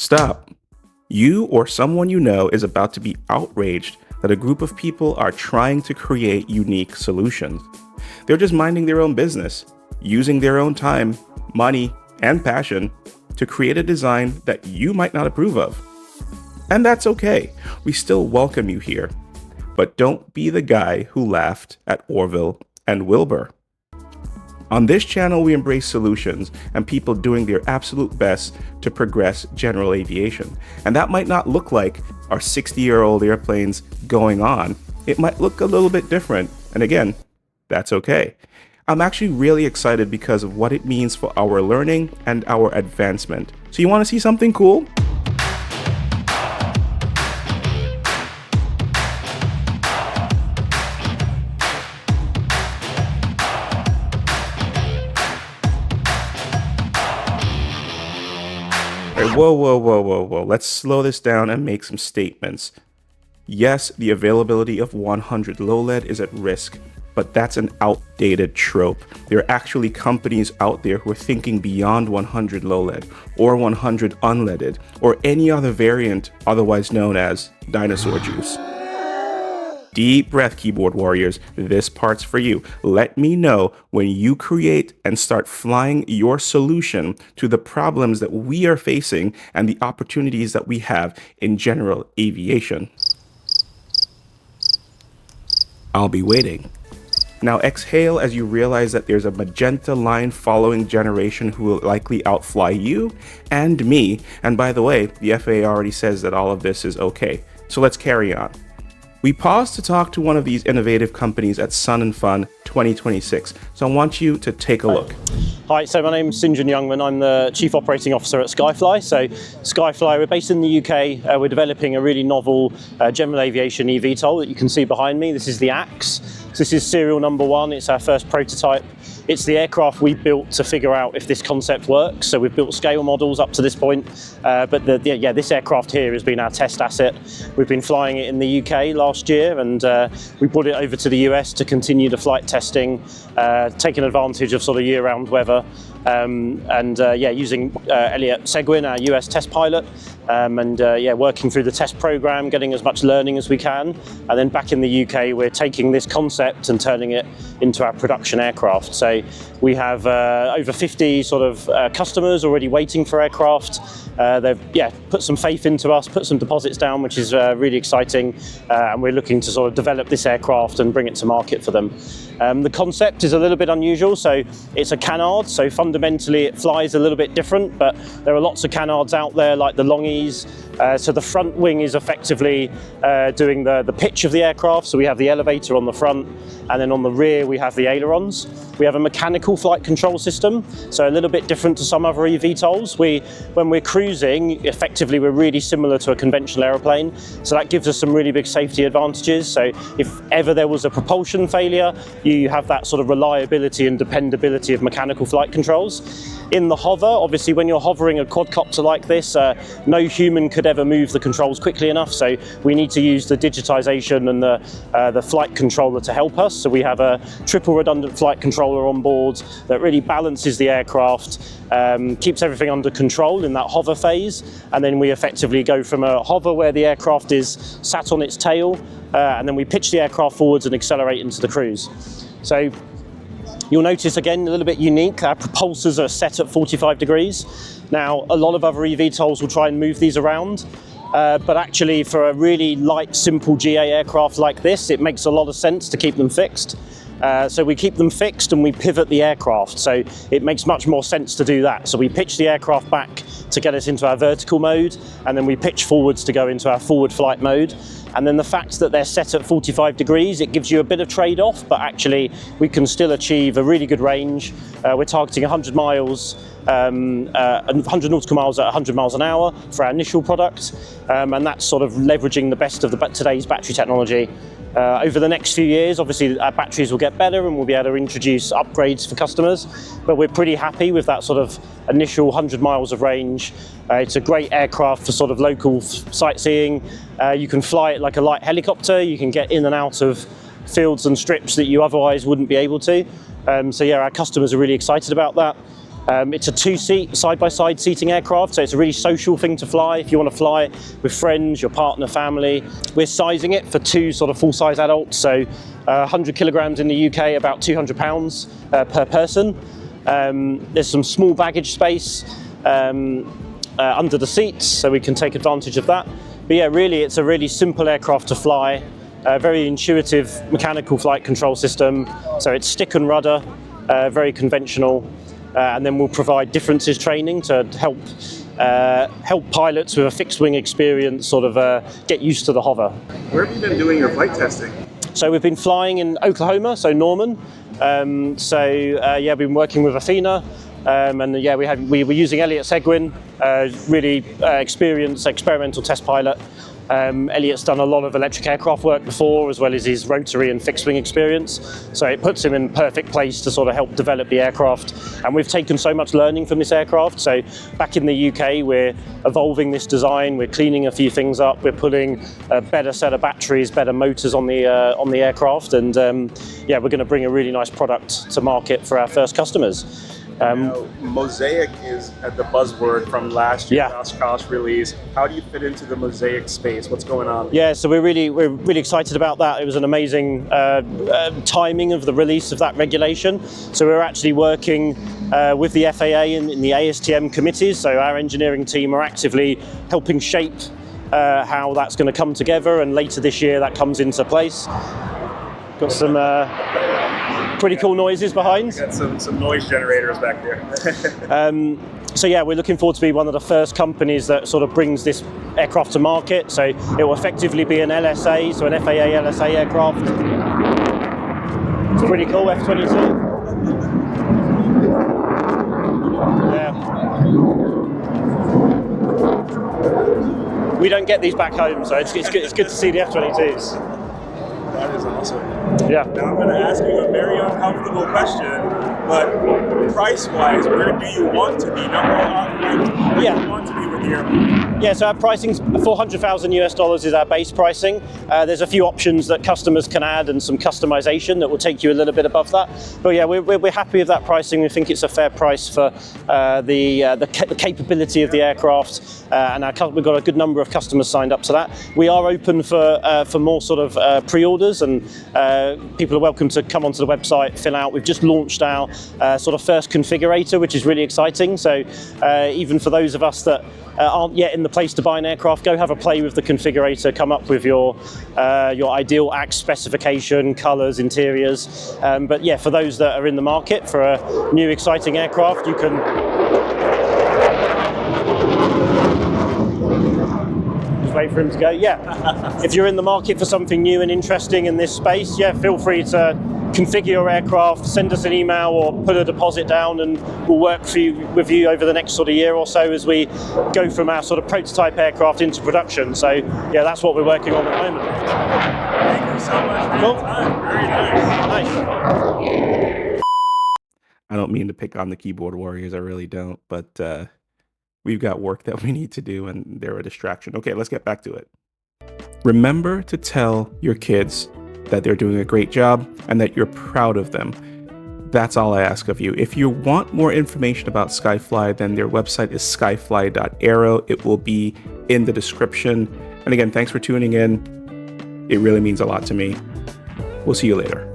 Stop. You or someone you know is about to be outraged that a group of people are trying to create unique solutions. They're just minding their own business, using their own time, money, and passion to create a design that you might not approve of. And that's okay. We still welcome you here. But don't be the guy who laughed at Orville and Wilbur. On this channel, we embrace solutions and people doing their absolute best to progress general aviation. And that might not look like our 60-year-old airplanes going on. It might look a little bit different. And again, that's okay. I'm actually really excited because of what it means for our learning and our advancement. So you want to see something cool? Whoa. Let's slow this down and make some statements. Yes, the availability of 100 low lead is at risk, but that's an outdated trope. There are actually companies out there who are thinking beyond 100 low lead or 100 unleaded or any other variant otherwise known as dinosaur juice. Deep breath, keyboard warriors. This part's for you. Let me know when you create and start flying your solution to the problems that we are facing and the opportunities that we have in general aviation. I'll be waiting. Now exhale as you realize that there's a magenta line following generation who will likely outfly you and me. And by the way, the FAA already says that all of this is okay. So let's carry on. We paused to talk to one of these innovative companies at Sun and Fun 2026, so I want you to take a look. Hi, so my name's Sinjin Youngman. I'm the Chief Operating Officer at Skyfly. So Skyfly, we're based in the UK. We're developing a really novel general aviation eVTOL that you can see behind me. This is the Axe. So this is serial number 1. It's our first prototype. It's the aircraft we built to figure out if this concept works. So we've built scale models up to this point, but this aircraft here has been our test asset. We've been flying it in the UK last year, and we brought it over to the US to continue the flight testing, taking advantage of sort of year-round weather, using Elliot Seguin, our US test pilot, working through the test program, getting as much learning as we can, and then back in the UK, we're taking this concept and turning it into our production aircraft. So we have over 50 sort of customers already waiting for aircraft. They've put some faith into us, put some deposits down, which is really exciting, and we're looking to sort of develop this aircraft and bring it to market for them. The concept is a little bit unusual, so it's a canard, so fundamentally it flies a little bit different, but there are lots of canards out there like the Longies. So the front wing is effectively doing the pitch of the aircraft, so we have the elevator on the front, and then on the rear we have the ailerons. We have a mechanical flight control system, so a little bit different to some other eVTOLs. When we're cruising, effectively we're really similar to a conventional aeroplane, so that gives us some really big safety advantages. So if ever there was a propulsion failure, you have that sort of reliability and dependability of mechanical flight controls. In the hover, obviously when you're hovering a quadcopter like this, no human could ever move the controls quickly enough, so we need to use the digitization and the flight controller to help us. So we have a triple redundant flight controller on board that really balances the aircraft, keeps everything under control in that hover phase, and then we effectively go from a hover where the aircraft is sat on its tail, and then we pitch the aircraft forwards and accelerate into the cruise. So you'll notice again a little bit unique, our propulsors are set at 45 degrees. Now a lot of other eVTOLs will try and move these around, but actually for a really light, simple GA aircraft like this, it makes a lot of sense to keep them fixed. So we keep them fixed and we pivot the aircraft, so it makes much more sense to do that. So we pitch the aircraft back to get us into our vertical mode, and then we pitch forwards to go into our forward flight mode. And then the fact that they're set at 45 degrees, it gives you a bit of trade-off, but actually we can still achieve a really good range. We're targeting 100 miles, 100 nautical miles at 100 miles an hour for our initial product, and that's sort of leveraging the best of today's battery technology. Over the next few years, obviously our batteries will get better and we'll be able to introduce upgrades for customers, but we're pretty happy with that sort of initial 100 miles of range. It's a great aircraft for sort of local sightseeing. You can fly it like a light helicopter, you can get in and out of fields and strips that you otherwise wouldn't be able to. So yeah, our customers are really excited about that. It's a two-seat, side-by-side seating aircraft, so it's a really social thing to fly. If you want to fly with friends, your partner, family. We're sizing it for 2 sort of full-size adults, so 100 kilograms in the UK, about 200 pounds per person. There's some small baggage space under the seats, so we can take advantage of that. But yeah, really, it's a really simple aircraft to fly. Very intuitive mechanical flight control system. So it's stick and rudder, very conventional. And then we'll provide differences training to help pilots with a fixed wing experience sort of get used to the hover. Where have you been doing your flight testing? So we've been flying in Oklahoma, so Norman. Yeah, we've been working with Athena. And yeah, we were using Elliot Seguin, really experienced experimental test pilot. Elliot's done a lot of electric aircraft work before, as well as his rotary and fixed wing experience. So it puts him in perfect place to sort of help develop the aircraft. And we've taken so much learning from this aircraft. So back in the UK, we're evolving this design. We're cleaning a few things up. We're putting a better set of batteries, better motors on the aircraft. And yeah, we're going to bring a really nice product to market for our first customers. Now, Mosaic is at the buzzword from last year's Yeah. Oshkosh release. How do you fit into the Mosaic space? What's going on? Yeah, so we're really excited about that. It was an amazing timing of the release of that regulation. So we're actually working with the FAA in the ASTM committees. So our engineering team are actively helping shape how that's going to come together, and later this year that comes into place. Got some pretty cool noises behind. Got some noise generators back there. So yeah, we're looking forward to be one of the first companies that sort of brings this aircraft to market. So it will effectively be an LSA, so an FAA LSA aircraft. It's pretty cool, F-22. Yeah. We don't get these back home, so it's good to see the F-22s. That is awesome. Yeah. Now I'm going to ask you a very uncomfortable question, but price-wise, where do you want to be? Where do you want to be with the airplane? Yeah, so our pricing's $400,000 is our base pricing. There's a few options that customers can add and some customization that will take you a little bit above that. But yeah, we're happy with that pricing. We think it's a fair price for the capability of the aircraft, and we've got a good number of customers signed up to that. We are open for more sort of pre-orders, and people are welcome to come onto the website, fill out. We've just launched our sort of first configurator, which is really exciting. So even for those of us that aren't yet in the place to buy an aircraft, go have a play with the configurator, come up with your ideal Axe specification, colours, interiors. But yeah, for those that are in the market for a new exciting aircraft, you can just wait for him to go. Yeah, if you're in the market for something new and interesting in this space, yeah, feel free to configure your aircraft, send us an email or put a deposit down, and we'll work with you over the next sort of year or so as we go from our sort of prototype aircraft into production. So yeah, that's what we're working on at the moment. Thank you so much for your time. Very nice. I don't mean to pick on the keyboard warriors, I really don't, but we've got work that we need to do and they're a distraction. Okay, let's get back to it. Remember to tell your kids that they're doing a great job and that you're proud of them. That's all I ask of you. If you want more information about Skyfly, then their website is skyfly.aero. It will be in the description. And again, thanks for tuning in. It really means a lot to me. We'll see you later.